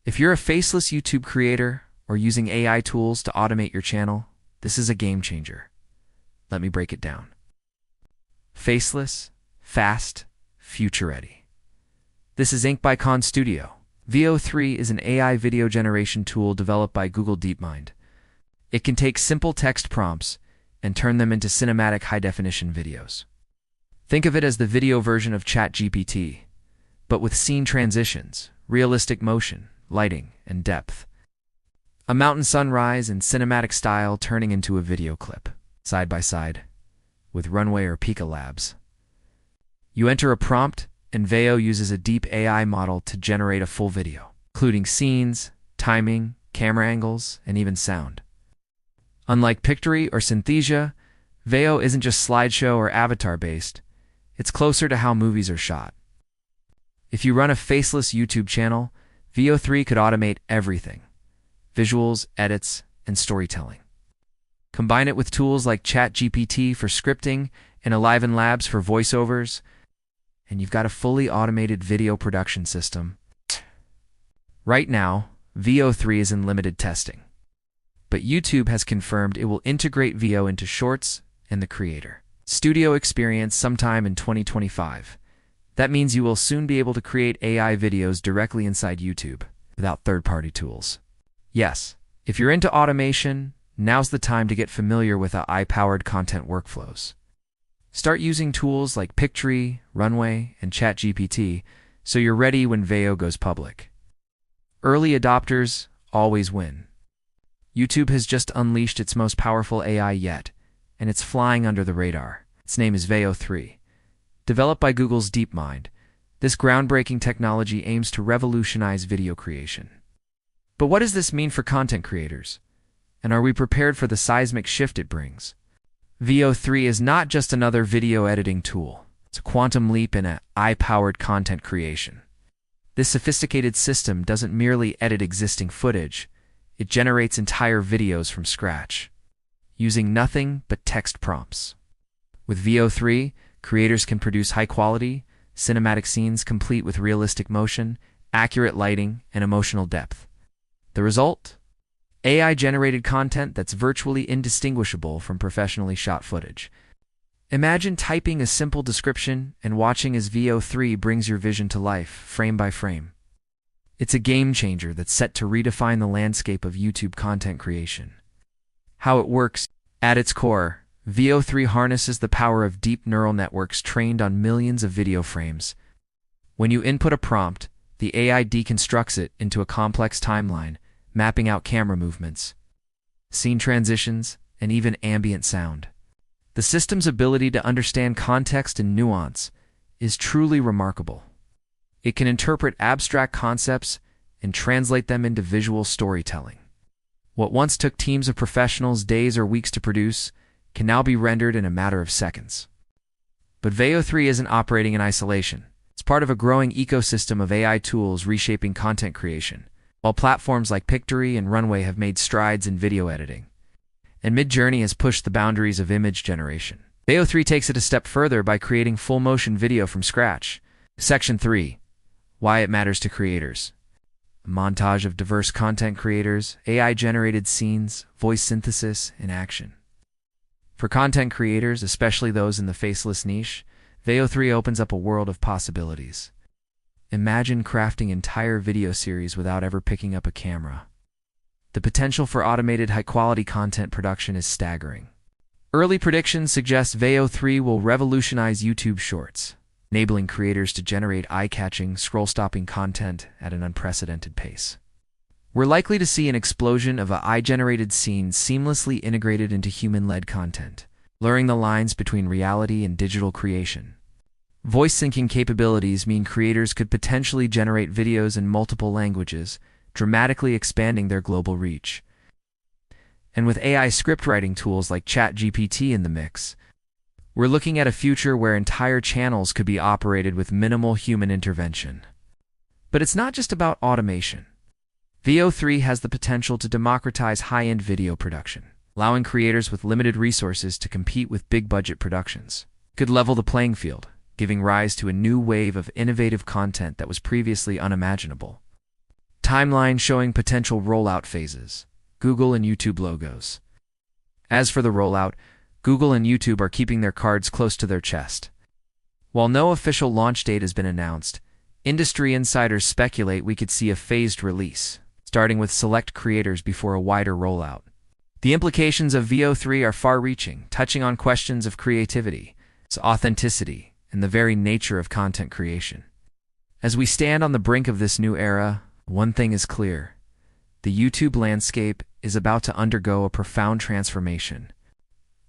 If you're a faceless YouTube creator or using AI tools to automate your channel, this is a game changer. Let me break it down. Faceless, fast, future-ready. This is Inc. by Khan Studio. VO3 is an AI video generation tool developed by Google DeepMind. It can take simple text prompts and turn them into cinematic high-definition videos. Think of it as the video version of ChatGPT, but with scene transitions, realistic motion, lighting, and depth. A mountain sunrise in cinematic style turning into a video clip, side by side, with Runway or Pictory Labs. You enter a prompt, and Veo uses a deep AI model to generate a full video, including scenes, timing, camera angles, and even sound. Unlike Pictory or Synthesia, Veo isn't just slideshow or avatar-based. It's closer to how movies are shot. If you run a faceless YouTube channel, VO3 could automate everything: visuals, edits, and storytelling. Combine it with tools like ChatGPT for scripting and Enliven Labs for voiceovers, and you've got a fully automated video production system. Right now, VO3 is in limited testing, but YouTube has confirmed it will integrate Veo into Shorts and the Creator Studio experience sometime in 2025. That means you will soon be able to create AI videos directly inside YouTube, without third-party tools. Yes, if you're into automation, now's the time to get familiar with AI-powered content workflows. Start using tools like Pictory, Runway, and ChatGPT so you're ready when Veo goes public. Early adopters always win. YouTube has just unleashed its most powerful AI yet, and it's flying under the radar. Its name is Veo 3. Developed by Google's DeepMind, this groundbreaking technology aims to revolutionize video creation. But what does this mean for content creators? And are we prepared for the seismic shift it brings? Veo 3 is not just another video editing tool. It's a quantum leap in AI-powered content creation. This sophisticated system doesn't merely edit existing footage, it generates entire videos from scratch, using nothing but text prompts. With Veo 3, creators can produce high-quality, cinematic scenes complete with realistic motion, accurate lighting, and emotional depth. The result? AI-generated content that's virtually indistinguishable from professionally shot footage. Imagine typing a simple description and watching as Veo 3 brings your vision to life, frame by frame. It's a game changer that's set to redefine the landscape of YouTube content creation. How it works: at its core, Veo 3 harnesses the power of deep neural networks trained on millions of video frames. When you input a prompt, the AI deconstructs it into a complex timeline, mapping out camera movements, scene transitions, and even ambient sound. The system's ability to understand context and nuance is truly remarkable. It can interpret abstract concepts and translate them into visual storytelling. What once took teams of professionals days or weeks to produce can now be rendered in a matter of seconds. But Veo 3 isn't operating in isolation. It's part of a growing ecosystem of AI tools reshaping content creation. While platforms like Pictory and Runway have made strides in video editing, and Midjourney has pushed the boundaries of image generation, Veo 3 takes it a step further by creating full-motion video from scratch. Section 3. Why it matters to creators. A montage of diverse content creators, AI-generated scenes, voice synthesis, and action. For content creators, especially those in the faceless niche, Veo 3 opens up a world of possibilities. Imagine crafting entire video series without ever picking up a camera. The potential for automated high-quality content production is staggering. Early predictions suggest Veo 3 will revolutionize YouTube Shorts, enabling creators to generate eye-catching, scroll-stopping content at an unprecedented pace. We're likely to see an explosion of AI-generated scenes seamlessly integrated into human-led content, blurring the lines between reality and digital creation. Voice syncing capabilities mean creators could potentially generate videos in multiple languages, dramatically expanding their global reach. And with AI script writing tools like ChatGPT in the mix, we're looking at a future where entire channels could be operated with minimal human intervention. But it's not just about automation. Veo 3 has the potential to democratize high-end video production, allowing creators with limited resources to compete with big-budget productions. It could level the playing field, giving rise to a new wave of innovative content that was previously unimaginable. Timeline showing potential rollout phases. Google and YouTube logos. As for the rollout, Google and YouTube are keeping their cards close to their chest. While no official launch date has been announced, industry insiders speculate we could see a phased release, starting with select creators before a wider rollout. The implications of VO3 are far-reaching, touching on questions of creativity, its authenticity, and the very nature of content creation. As we stand on the brink of this new era, one thing is clear. The YouTube landscape is about to undergo a profound transformation.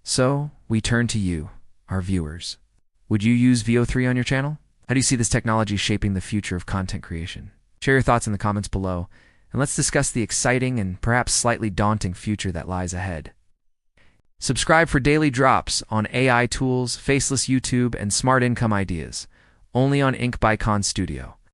So, we turn to you, our viewers. Would you use VO3 on your channel? How do you see this technology shaping the future of content creation? Share your thoughts in the comments below, and let's discuss the exciting and perhaps slightly daunting future that lies ahead. Subscribe for daily drops on AI tools, faceless YouTube, and smart income ideas, only on Ink by Con Studio.